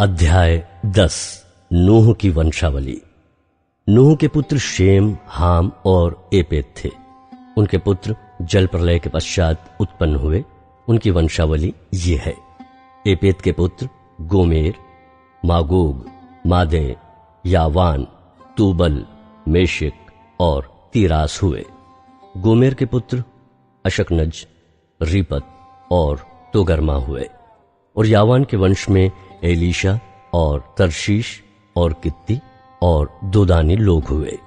अध्याय 10 नूह की वंशावली। नूह के पुत्र शेम, हाम और एपेत थे। उनके पुत्र जल प्रलय के पश्चात उत्पन्न हुए। उनकी वंशावली ये है। एपेत के पुत्र गोमेर, मागोग, मादे, यावान, तूबल, मेशेक और तीरास हुए। गोमेर के पुत्र अशकनज, रीपत और तोगरमा हुए। और यावान के वंश में एलीशा और तरशीश और कित्ती और दोदानी लोग हुए।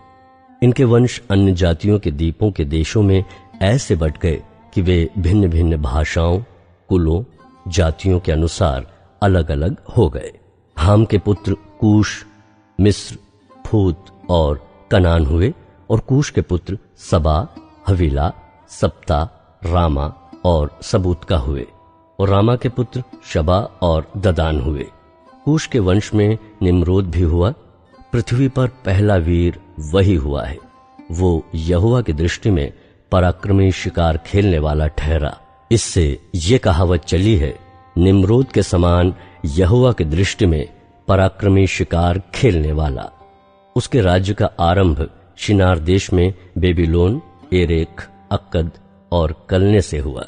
इनके वंश अन्य जातियों के द्वीपों के देशों में ऐसे बट गए कि वे भिन्न भिन्न भाषाओं, कुलों, जातियों के अनुसार अलग अलग हो गए। हाम के पुत्र कूश, मिस्र, फूत और कनान हुए। और कूश के पुत्र सबा, हवीला, सप्ता, रामा और सबूतका हुए। और रामा के पुत्र शबा और ददान हुए। कूश के वंश में निम्रोद भी हुआ। पृथ्वी पर पहला वीर वही हुआ है। वो यहोवा की दृष्टि में पराक्रमी शिकार खेलने वाला ठहरा। इससे ये कहावत चली है, निम्रोद के समान यहोवा की दृष्टि में पराक्रमी शिकार खेलने वाला। उसके राज्य का आरंभ शिनार देश में बेबीलोन, एरेख, अक्कद और कलने से हुआ।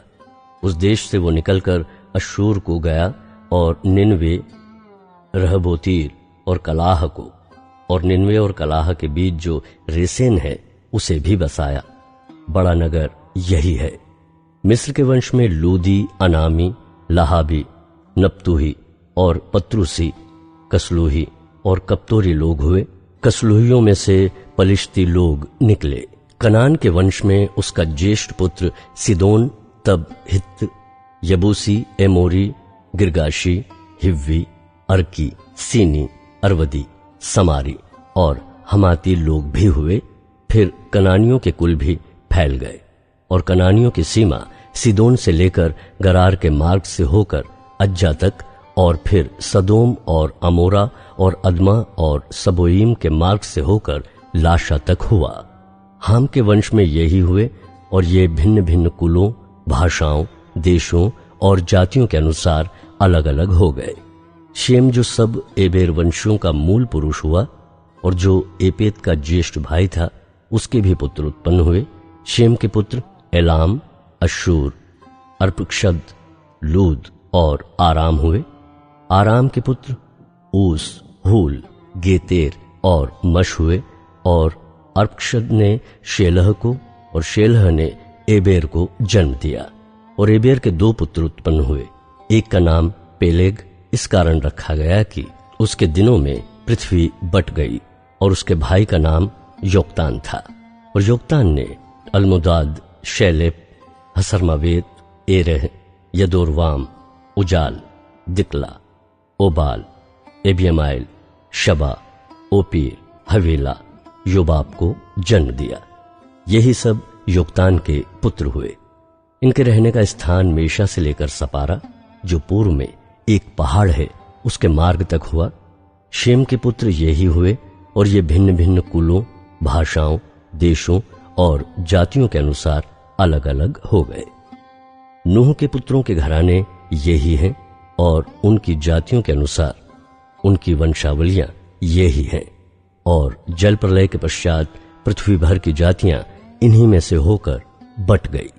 उस देश से वो निकलकर अश्शूर को गया और निनवे, रहबोतीर और कलाह को, और निनवे और कलाह के बीच जो रेसेन है उसे भी बसाया। बड़ा नगर यही है। मिस्र के वंश में लूदी, अनामी, लहाबी, नप्तूही और पत्रुसी, कसलूही और कप्तोरी लोग हुए। कसलूहियों में से पलिश्ती लोग निकले। कनान के वंश में उसका ज्येष्ठ पुत्र सिदोन, तब हित्त, यबूसी, एमोरी, गिरगाशी, हिव्वी, अर्की, सीनी, अरवदी, समारी और हमाती लोग भी हुए। फिर कनानियों के कुल भी फैल गए। और कनानियों की सीमा सिदोन से लेकर गरार के मार्ग से होकर अज्जा तक, और फिर सदोम और अमोरा और अदमा और सबोईम के मार्ग से होकर लाशा तक हुआ। हाम के वंश में यही हुए। और ये भिन्न भिन्न कुलों, भाषाओं, देशों और जातियों के अनुसार अलग अलग हो गए। शेम जो सब एबेर वंशियों का मूल पुरुष हुआ और जो एपेत का ज्येष्ठ भाई था, उसके भी पुत्र उत्पन्न हुए। शेम के पुत्र एलाम, अश्शूर, अर्पक्षद, लूद और आराम हुए। आराम के पुत्र ऊस, हूल, गेतेर और मश हुए। और अर्पक्षद ने शेलह को और शेलह ने एबेर को जन्म दिया। और एबेर के दो पुत्र उत्पन्न हुए। एक का नाम पेलेग इस कारण रखा गया कि उसके दिनों में पृथ्वी बट गई। और उसके भाई का नाम योक्तान था। और योक्तान ने अलमुदाद, शैलेप, हसरमावेत, एरह, यदोरवाम, उजाल, दिकला, ओबाल, एबियमाइल, शबा, ओपीर, हवीला, योबाब को जन्म दिया। यही सब योक्तान के पुत्र हुए। इनके रहने का स्थान मेशा से लेकर सपारा, जो पूर्व में एक पहाड़ है, उसके मार्ग तक हुआ। शेम के पुत्र यही हुए। और ये भिन्न भिन्न कुलों, भाषाओं, देशों और जातियों के अनुसार अलग अलग हो गए। नूह के पुत्रों के घराने यही हैं। और उनकी जातियों के अनुसार उनकी वंशावलियां यही हैं। और जल प्रलय के पश्चात पृथ्वी भर की जातियां इन्हीं में से होकर बट गई।